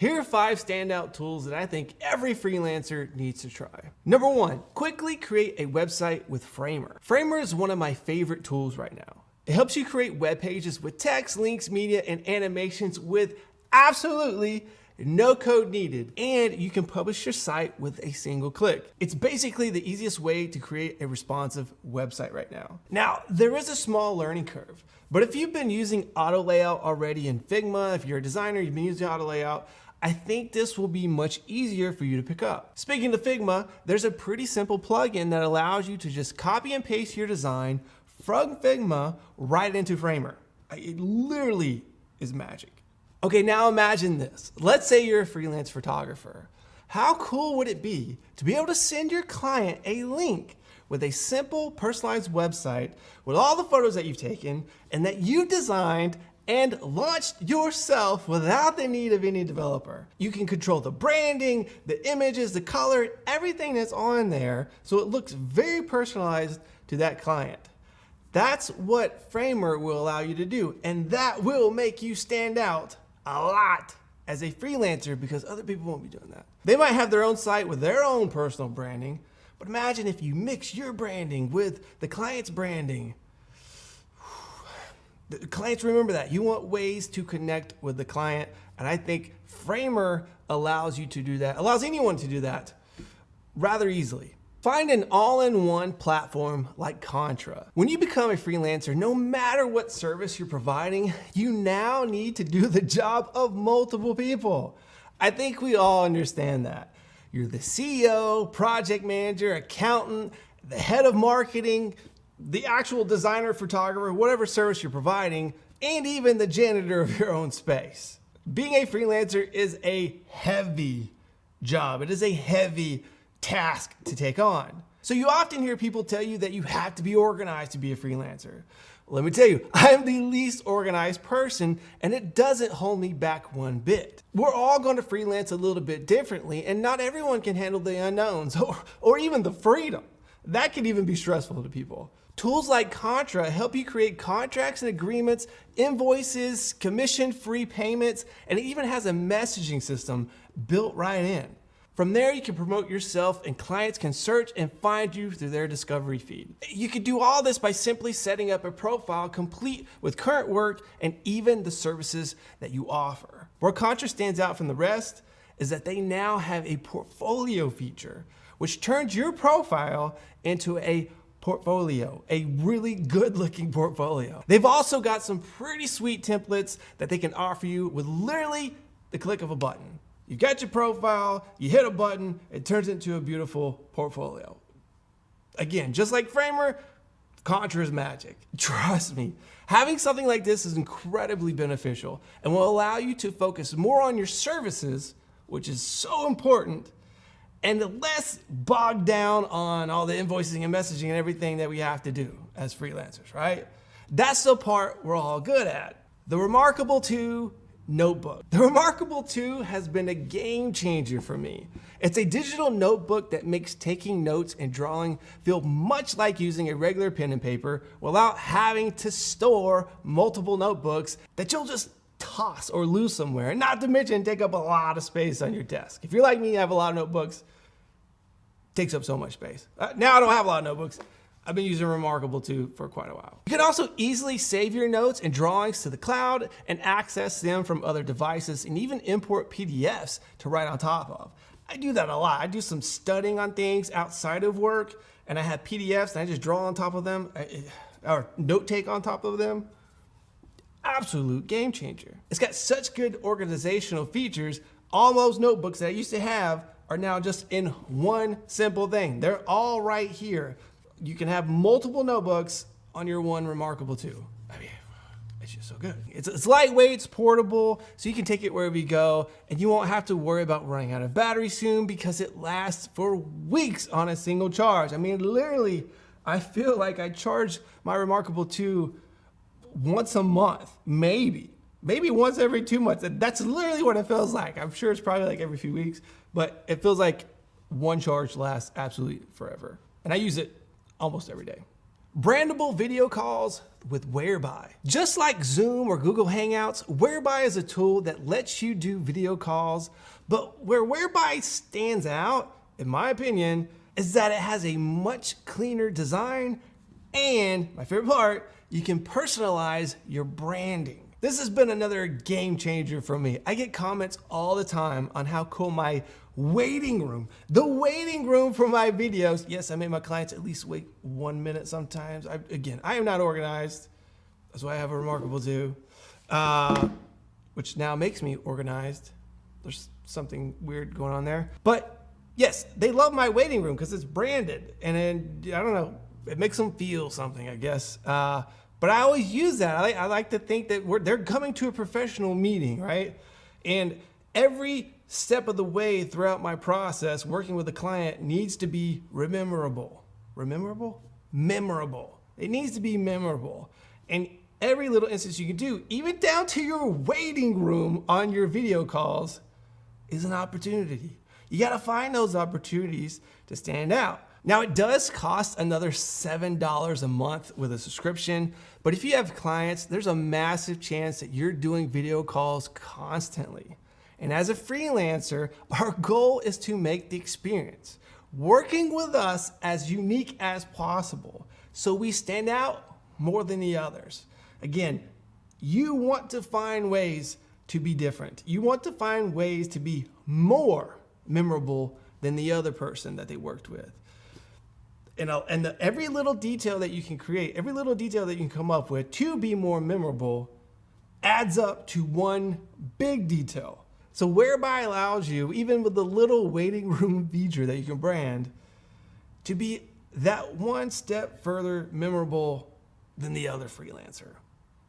Here are 5 standout tools that I think every freelancer needs to try. Number 1, quickly create a website with Framer. Framer is one of my favorite tools right now. It helps you create web pages with text, links, media, and animations with absolutely no code needed, and you can publish your site with a single click. It's basically the easiest way to create a responsive website right now. Now, there is a small learning curve, but if you've been using auto layout already in Figma, if you're a designer, you've been using auto layout, I think this will be much easier for you to pick up. Speaking of Figma, there's a pretty simple plugin that allows you to just copy and paste your design from Figma right into Framer. It literally is magic. Okay, now imagine this. Let's say you're a freelance photographer. How cool would it be to be able to send your client a link with a simple personalized website with all the photos that you've taken and that you designed and launched yourself without the need of any developer? You can control the branding, the images, the color, everything that's on there so it looks very personalized to that client. That's what Framer will allow you to do, and that will make you stand out a lot as a freelancer because other people won't be doing that. They might have their own site with their own personal branding, but imagine if you mix your branding with the client's branding. The clients remember that. You want ways to connect with the client, and I think Framer allows you to do that, allows anyone to do that rather easily. Find an all-in-one platform like Contra. When you become a freelancer, no matter what service you're providing, you now need to do the job of multiple people. I think we all understand that. You're the CEO, project manager, accountant, the head of marketing, the actual designer, photographer, whatever service you're providing, and even the janitor of your own space. Being a freelancer is a heavy job. It is a heavy task to take on. So you often hear people tell you that you have to be organized to be a freelancer. Let me tell you, I am the least organized person, and it doesn't hold me back one bit. We're all going to freelance a little bit differently, and not everyone can handle the unknowns or even the freedom. That can even be stressful to people. Tools like Contra help you create contracts and agreements, invoices, commission-free payments, and it even has a messaging system built right in. From there, you can promote yourself and clients can search and find you through their discovery feed. You can do all this by simply setting up a profile complete with current work and even the services that you offer. Where Contra stands out from the rest is that they now have a portfolio feature, which turns your profile into a portfolio, a really good looking portfolio. They've also got some pretty sweet templates that they can offer you with literally the click of a button. You've got your profile, you hit a button, it turns into a beautiful portfolio. Again, just like Framer, Contra is magic. Trust me, having something like this is incredibly beneficial and will allow you to focus more on your services, which is so important, and less bogged down on all the invoicing and messaging and everything that we have to do as freelancers, right? That's the part we're all good at. The Remarkable 2 notebook. The Remarkable 2 has been a game changer for me. It's a digital notebook that makes taking notes and drawing feel much like using a regular pen and paper without having to store multiple notebooks that you'll just toss or lose somewhere, and not to mention take up a lot of space on your desk. If you're like me, you have a lot of notebooks, it takes up so much space. Now I don't have a lot of notebooks. I've been using Remarkable 2 for quite a while. You can also easily save your notes and drawings to the cloud and access them from other devices and even import PDFs to write on top of. I do that a lot. I do some studying on things outside of work and I have PDFs and I just draw on top of them or note take on top of them. Absolute game changer. It's got such good organizational features. All those notebooks that I used to have are now just in one simple thing. They're all right here. You can have multiple notebooks on your one Remarkable 2. I mean, it's just so good. It's lightweight, it's portable, so you can take it wherever you go, and you won't have to worry about running out of battery soon because it lasts for weeks on a single charge. I mean, literally, I feel like I charge my Remarkable 2 once a month, maybe once every 2 months. That's literally what it feels like. I'm sure it's probably like every few weeks, but it feels like one charge lasts absolutely forever. And I use it almost every day. Brandable video calls with Whereby. Just like Zoom or Google Hangouts, Whereby is a tool that lets you do video calls, but where Whereby stands out, in my opinion, is that it has a much cleaner design and, my favorite part, you can personalize your branding. This has been another game changer for me. I get comments all the time on how cool my waiting room, the waiting room for my videos. Yes, I make my clients at least wait 1 minute sometimes. I am not organized. That's why I have a Remarkable Do, which now makes me organized. There's something weird going on there. But yes, they love my waiting room because it's branded. And then, I don't know, it makes them feel something, I guess. But I always use that. I like to think that they're coming to a professional meeting, right? And every step of the way throughout my process working with a client needs to be memorable. Memorable. It needs to be memorable. And every little instance you can do, even down to your waiting room on your video calls, is an opportunity. You got to find those opportunities to stand out. Now, it does cost another $7 a month with a subscription, but if you have clients, there's a massive chance that you're doing video calls constantly. And as a freelancer, our goal is to make the experience working with us as unique as possible so we stand out more than the others. Again, you want to find ways to be different. You want to find ways to be more memorable than the other person that they worked with. Every little detail that you can create, every little detail that you can come up with to be more memorable adds up to one big detail. So Whereby allows you, even with the little waiting room feature that you can brand, to be that one step further memorable than the other freelancer.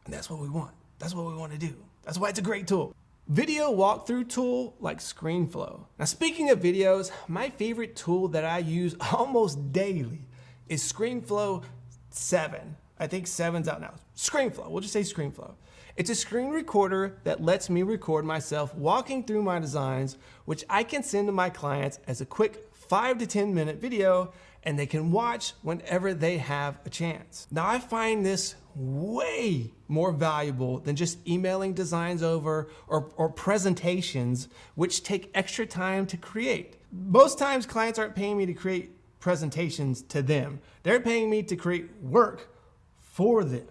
And that's what we want. That's what we want to do. That's why it's a great tool. Video walkthrough tool like ScreenFlow. Now, speaking of videos, my favorite tool that I use almost daily is ScreenFlow 7. I think 7's out now. ScreenFlow, we'll just say ScreenFlow. It's a screen recorder that lets me record myself walking through my designs, which I can send to my clients as a quick 5 to 10 minute video, and they can watch whenever they have a chance. Now, I find this way more valuable than just emailing designs over or presentations, which take extra time to create. Most times clients aren't paying me to create presentations to them. They're paying me to create work for them,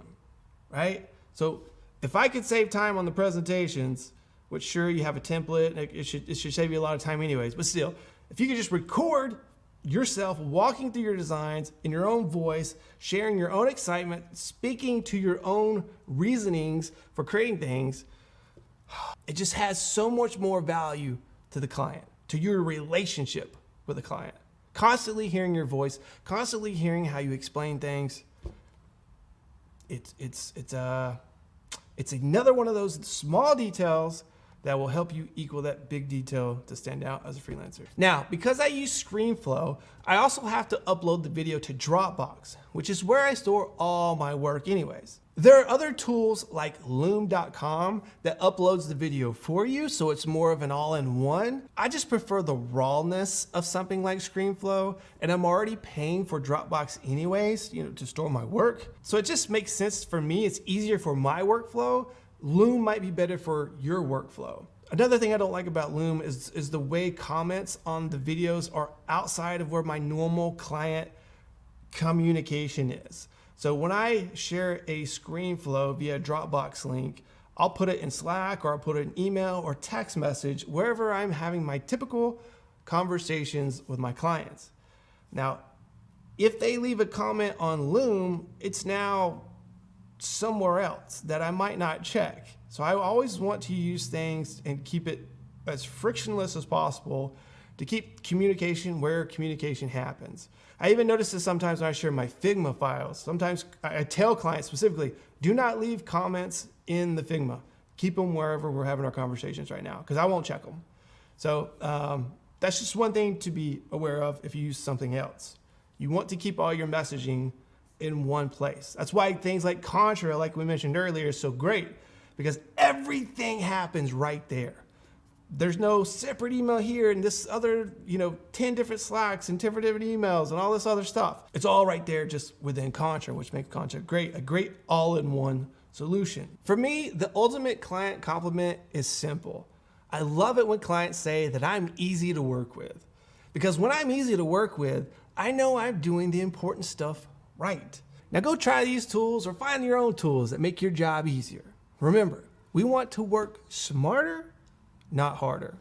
right? So if I could save time on the presentations, which sure, you have a template, it should save you a lot of time anyways, but still, if you could just record yourself walking through your designs in your own voice, sharing your own excitement, speaking to your own reasonings for creating things, it just has so much more value to the client, to your relationship with the client. Constantly hearing your voice, constantly hearing how you explain things. It's another one of those small details that will help you equal that big detail to stand out as a freelancer. Now, because I use ScreenFlow, I also have to upload the video to Dropbox, which is where I store all my work anyways. There are other tools like Loom.com that uploads the video for you, so it's more of an all-in-one. I just prefer the rawness of something like ScreenFlow, and I'm already paying for Dropbox anyways, to store my work. So it just makes sense for me. It's easier for my workflow. Loom might be better for your workflow. Another thing I don't like about Loom is the way comments on the videos are outside of where my normal client communication is. So when I share a ScreenFlow via Dropbox link, I'll put it in Slack or I'll put it in email or text message, wherever I'm having my typical conversations with my clients. Now, if they leave a comment on Loom, it's now somewhere else that I might not check. So I always want to use things and keep it as frictionless as possible to keep communication where communication happens. I even notice this sometimes when I share my Figma files. Sometimes I tell clients specifically, do not leave comments in the Figma. Keep them wherever we're having our conversations right now, because I won't check them. So that's just one thing to be aware of if you use something else. You want to keep all your messaging in one place. That's why things like Contra, like we mentioned earlier, is so great, because everything happens right there. There's no separate email here and this other, 10 different Slacks and 10 different emails and all this other stuff. It's all right there just within Contra, which makes Contra a great all-in-one solution. For me, the ultimate client compliment is simple. I love it when clients say that I'm easy to work with. Because when I'm easy to work with, I know I'm doing the important stuff right. Now go try these tools or find your own tools that make your job easier. Remember, we want to work smarter, not harder.